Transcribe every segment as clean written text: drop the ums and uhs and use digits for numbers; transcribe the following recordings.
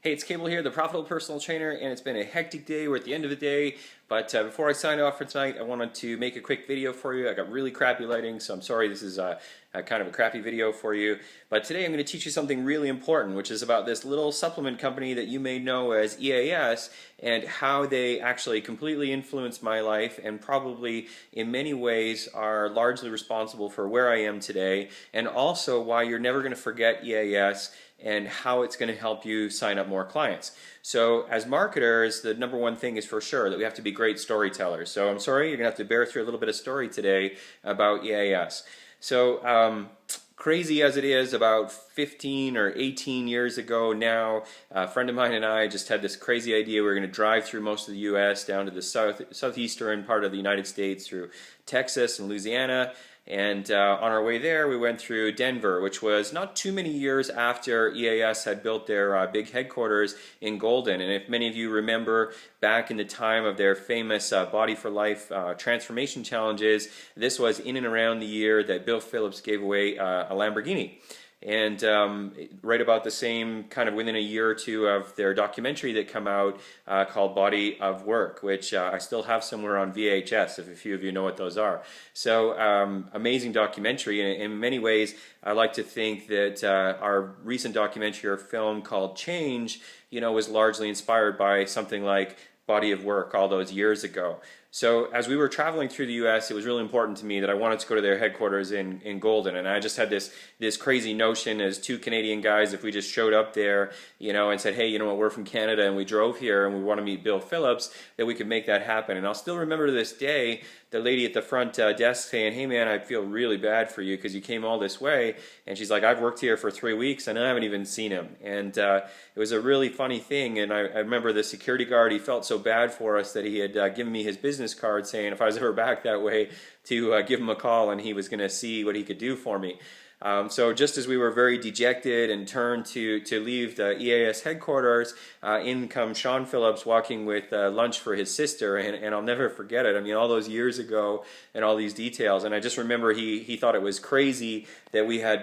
Hey, it's Cabel here, the Profitable Personal Trainer, and it's been a hectic day. We're at the end of the day, but before I sign off for tonight, I wanted to make a quick video for you. I got really crappy lighting, so I'm sorry this is kind of a crappy video for you. But today I'm going to teach you something really important, which is about this little supplement company that you may know as EAS and how they actually completely influenced my life and probably in many ways are largely responsible for where I am today, and also why you're never going to forget EAS and how it's going to help you sign up more clients. So as marketers, the number one thing is for sure that we have to be great storytellers. So I'm sorry, you're going to have to bear through a little bit of story today about EAS. So crazy as it is, about 15 or 18 years ago now, a friend of mine and I just had this crazy idea. We were going to drive through most of the U.S. down to the southeastern part of the United States through Texas and Louisiana. And on our way there, we went through Denver, which was not too many years after EAS had built their big headquarters in Golden. And if many of you remember back in the time of their famous Body for Life transformation challenges, this was in and around the year that Bill Phillips gave away a Lamborghini. And right about the same kind of within a year or two of their documentary that come out called Body of Work, which I still have somewhere on VHS if a few of you know what those are. So amazing documentary, and in many ways I like to think that our recent documentary or film called Change, was largely inspired by something like Body of Work all those years ago. So as we were traveling through the U.S., it was really important to me that I wanted to go to their headquarters in Golden, and I just had this crazy notion as two Canadian guys, if we just showed up there, and said, hey, you know what, we're from Canada and we drove here and we want to meet Bill Phillips, that we could make that happen. And I'll still remember to this day the lady at the front desk saying, hey man, I feel really bad for you because you came all this way. And she's like, I've worked here for 3 weeks and I haven't even seen him. And it was a really funny thing. And I remember the security guard, he felt so bad for us that he had given me his business card saying if I was ever back that way to give him a call and he was going to see what he could do for me. So just as we were very dejected and turned to leave the EAS headquarters, in comes Sean Phillips walking with lunch for his sister, and I'll never forget it. I mean, all those years ago and all these details, and I just remember he thought it was crazy that we had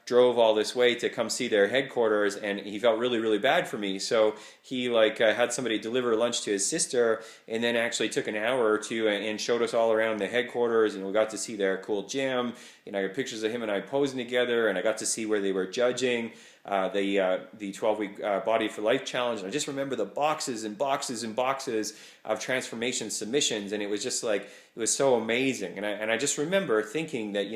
drove all this way to come see their headquarters, and he felt really, really bad for me. So he had somebody deliver lunch to his sister, and then actually took an hour or two and showed us all around the headquarters, and we got to see their cool gym. I got pictures of him and I posing together, and I got to see where they were judging the 12-week Body for Life challenge. And I just remember the boxes and boxes and boxes of transformation submissions, and it was just like, it was so amazing. And I just remember thinking that,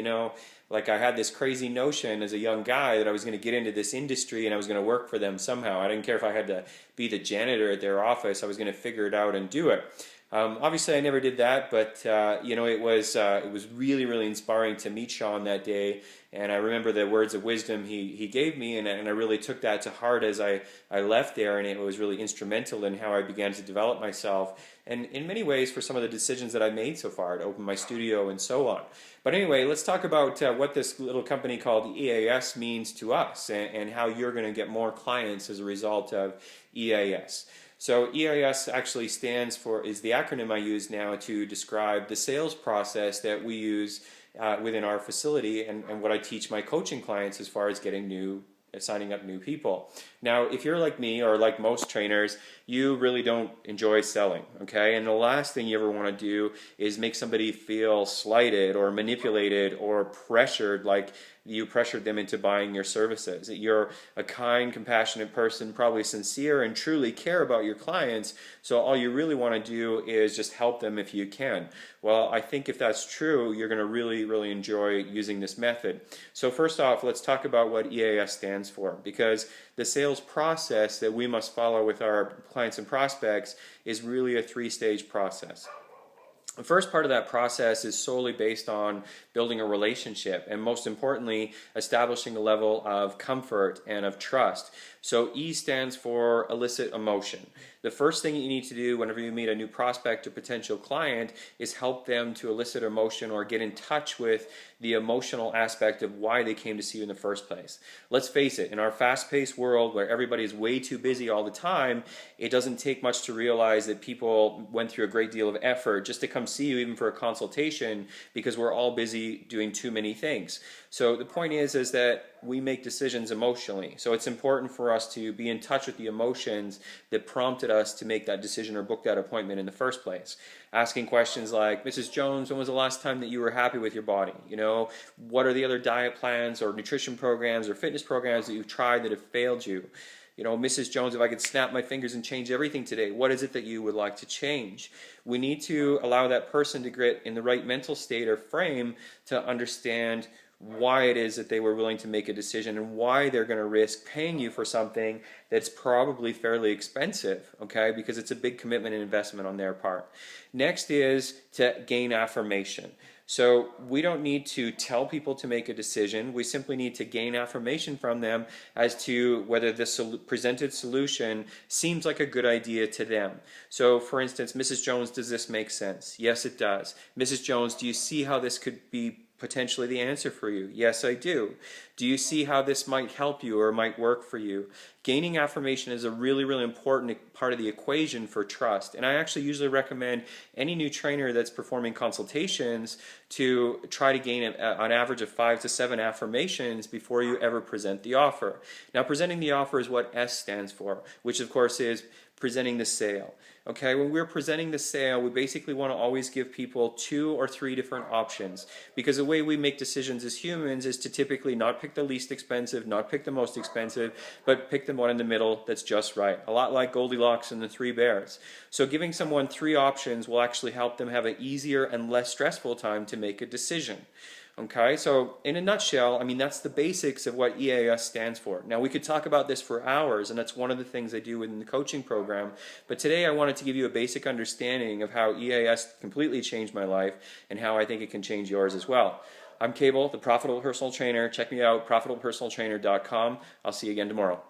like I had this crazy notion as a young guy that I was going to get into this industry and I was going to work for them somehow. I didn't care if I had to be the janitor at their office. I was going to figure it out and do it. Obviously I never did that, but it was really, really inspiring to meet Sean that day, and I remember the words of wisdom he gave me, and I really took that to heart as I left there, and it was really instrumental in how I began to develop myself, and in many ways for some of the decisions that I made so far to open my studio and so on. But anyway, let's talk about what this little company called EAS means to us, and how you're going to get more clients as a result of EAS. So EAS actually is the acronym I use now to describe the sales process that we use within our facility and what I teach my coaching clients as far as signing up new people. Now, if you're like me or like most trainers, you really don't enjoy selling, okay? And the last thing you ever want to do is make somebody feel slighted or manipulated or pressured, like you pressured them into buying your services. You're a kind, compassionate person, probably sincere and truly care about your clients, so all you really want to do is just help them if you can. Well, I think if that's true, you're going to really, really enjoy using this method. So first off, let's talk about what EAS stands for, because the sales process that we must follow with our clients and prospects is really a three-stage process. The first part of that process is solely based on building a relationship and, most importantly, establishing a level of comfort and of trust. So E stands for elicit emotion. The first thing you need to do whenever you meet a new prospect or potential client is help them to elicit emotion or get in touch with the emotional aspect of why they came to see you in the first place. Let's face it, in our fast-paced world where everybody is way too busy all the time, it doesn't take much to realize that people went through a great deal of effort just to come see you, even for a consultation, because we're all busy doing too many things. So the point is that we make decisions emotionally. So it's important for us to be in touch with the emotions that prompted us to make that decision or book that appointment in the first place. Asking questions like, Mrs. Jones, when was the last time that you were happy with your body? You know, what are the other diet plans or nutrition programs or fitness programs that you've tried that have failed you? You know, Mrs. Jones, if I could snap my fingers and change everything today, what is it that you would like to change? We need to allow that person to get in the right mental state or frame to understand why it is that they were willing to make a decision and why they're going to risk paying you for something that's probably fairly expensive, okay? Because it's a big commitment and investment on their part. Next is to gain affirmation. So we don't need to tell people to make a decision. We simply need to gain affirmation from them as to whether the presented solution seems like a good idea to them. So for instance, Mrs. Jones, does this make sense? Yes, it does. Mrs. Jones, do you see how this could be potentially the answer for you? Yes, I do. Do you see how this might help you or might work for you? Gaining affirmation is a really, really important part of the equation for trust. And I actually usually recommend any new trainer that's performing consultations to try to gain an average of 5 to 7 affirmations before you ever present the offer. Now, presenting the offer is what S stands for, which of course is presenting the sale. Okay, when we're presenting the sale, we basically want to always give people 2 or 3 different options, because the way we make decisions as humans is to typically not pick the least expensive, not pick the most expensive, but pick the one in the middle that's just right. A lot like Goldilocks and the 3 bears. So giving someone 3 options will actually help them have an easier and less stressful time to make a decision. Okay, so in a nutshell, I mean, that's the basics of what EAS stands for. Now, we could talk about this for hours, and that's one of the things I do in the coaching program. But today I wanted to give you a basic understanding of how EAS completely changed my life and how I think it can change yours as well. I'm Cabel, the Profitable Personal Trainer. Check me out, profitablepersonaltrainer.com. I'll see you again tomorrow.